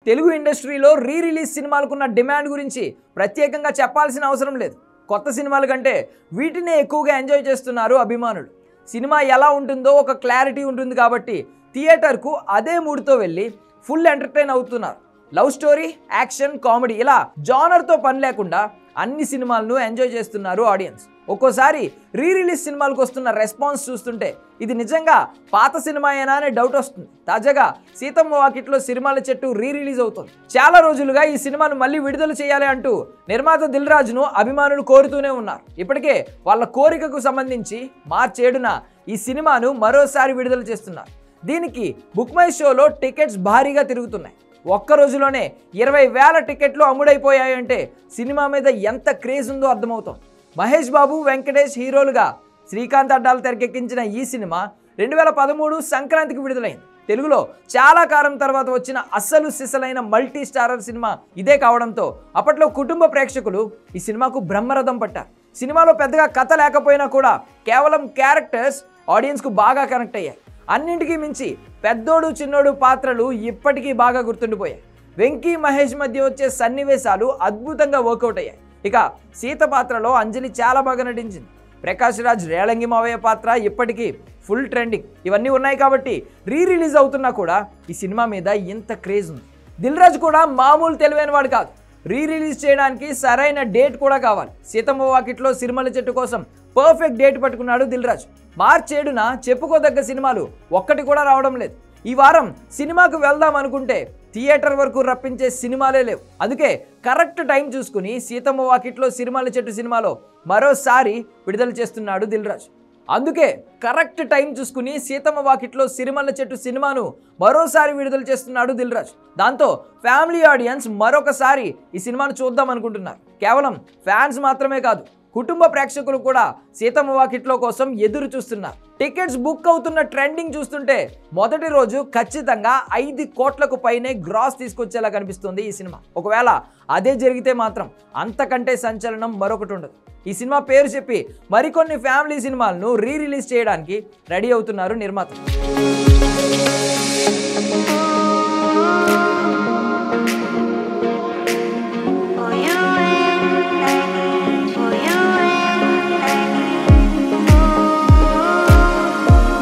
తెలుగు ఇండస్ట్రీలో re release సినిమాలకున్న demand గురించి ప్రత్యేకంగా చెప్పాల్సిన అవసరం లేదు. కొత్త సినిమాల కంటే వీటినే ఎక్కువగా ఎంజాయ్ చేస్తున్నారు అభిమానులు. సినిమా ఎలా ఉంటుందో ఒక క్లారిటీ ఉంటుంది కాబట్టి థియేటర్కు అదే మూడ్తో వెళ్ళి ఫుల్ ఎంటర్టైన్ అవుతున్నారు. లవ్ స్టోరీ, యాక్షన్, కామెడీ ఇలా జానర్తో పని లేకుండా అన్ని సినిమాలను ఎంజాయ్ చేస్తున్నారు ఆడియన్స్. ఒక్కోసారి రీ రిలీజ్ సినిమాలకు వస్తున్న రెస్పాన్స్ చూస్తుంటే ఇది నిజంగా పాత సినిమా అయినా అనే డౌట్ వస్తుంది. తాజాగా సీతమ్మ వాకిట్లో సిరిమల్లె చెట్టు రీ రిలీజ్ అవుతుంది. చాలా రోజులుగా ఈ సినిమాను మళ్ళీ విడుదల చేయాలి అంటూ నిర్మాత దిల్ రాజును అభిమానులు కోరుతూనే ఉన్నారు. ఇప్పటికే వాళ్ళ కోరికకు సంబంధించి మార్చి 7న ఈ సినిమాను మరోసారి విడుదల చేస్తున్నారు. దీనికి బుక్ మై షోలో టికెట్స్ భారీగా తిరుగుతున్నాయి. ఒక్క రోజులోనే 20,000 టికెట్లు అమ్ముడైపోయాయంటే సినిమా మీద ఎంత క్రేజ్ ఉందో అర్థమవుతోంది. మహేష్ బాబు, వెంకటేష్ హీరోలుగా శ్రీకాంత్ అడ్డాలు తెరకెక్కించిన ఈ సినిమా 2013 సంక్రాంతికి విడుదలైంది. తెలుగులో చాలా కాలం తర్వాత వచ్చిన అస్సలు సిసలైన మల్టీ స్టారర్ సినిమా ఇదే కావడంతో అప్పట్లో కుటుంబ ప్రేక్షకులు ఈ సినిమాకు బ్రహ్మరథం పట్టారు. సినిమాలో పెద్దగా కథ లేకపోయినా కూడా కేవలం క్యారెక్టర్స్ ఆడియన్స్కు బాగా కనెక్ట్ అయ్యాయి. అన్నింటికీ మించి పెద్దోడు చిన్నోడు పాత్రలు ఇప్పటికీ బాగా గుర్తుండిపోయాయి. వెంకీ, మహేష్ మధ్య వచ్చే సన్నివేశాలు అద్భుతంగా వర్కౌట్ అయ్యాయి. ఇక సీత పాత్రలో అంజలి చాలా బాగా నటించింది. ప్రకాష్ రాజ్ రేలంగి మావయ్య పాత్ర ఇప్పటికీ ఫుల్ ట్రెండింగ్. ఇవన్నీ ఉన్నాయి కాబట్టి రీ రిలీజ్ అవుతున్నా కూడా ఈ సినిమా మీద ఇంత క్రేజ్ ఉంది. దిల్ రాజు కూడా మామూలు తెలివైన వాడు కాదు. రీ రిలీజ్ చేయడానికి సరైన డేట్ కూడా కావాలి. సీతమ్మ వాకిట్లో సిరిమల్లె చెట్టు కోసం పర్ఫెక్ట్ డేట్ పట్టుకున్నాడు దిల్ రాజు. మార్చి 7న చెప్పుకోదగ్గ సినిమాలు ఒక్కటి కూడా రావడం లేదు. ఈ వారం సినిమాకు వెళ్దాం అనుకుంటే థియేటర్ వరకు రప్పించే సినిమాలే లేవు. అందుకే కరెక్ట్ టైం చూసుకుని సీతమ్మ వాకిట్లో సిరిమల్లె చెట్టు సినిమాలో మరోసారి విడుదల చేస్తున్నాడు దిల్ రాజు. అందుకే కరెక్ట్ టైం చూసుకుని సీతమ్మ వాకిట్లో సిరిమల్లె చెట్టు సినిమాను మరోసారి విడుదల చేస్తున్నాడు దిల్ రాజు. దాంతో ఫ్యామిలీ ఆడియన్స్ మరొకసారి ఈ సినిమాను చూద్దాం అనుకుంటున్నారు. కేవలం ఫ్యాన్స్ మాత్రమే కాదు, కుటుంబ ప్రేక్షకులు కూడా సీతమ్మ వాకిట్లో కోసం ఎదురు చూస్తున్నారు. టికెట్స్ బుక్ అవుతున్న ట్రెండింగ్ చూస్తుంటే మొదటి రోజు ఖచ్చితంగా 5 కోట్లకు పైనే గ్రాస్ తీసుకొచ్చేలా కనిపిస్తుంది ఈ సినిమా. ఒకవేళ అదే జరిగితే మాత్రం అంతకంటే సంచలనం మరొకటి ఉండదు. ఈ సినిమా పేరు చెప్పి మరికొన్ని ఫ్యామిలీ సినిమాలను రీ రిలీజ్ చేయడానికి రెడీ అవుతున్నారు నిర్మాతలు.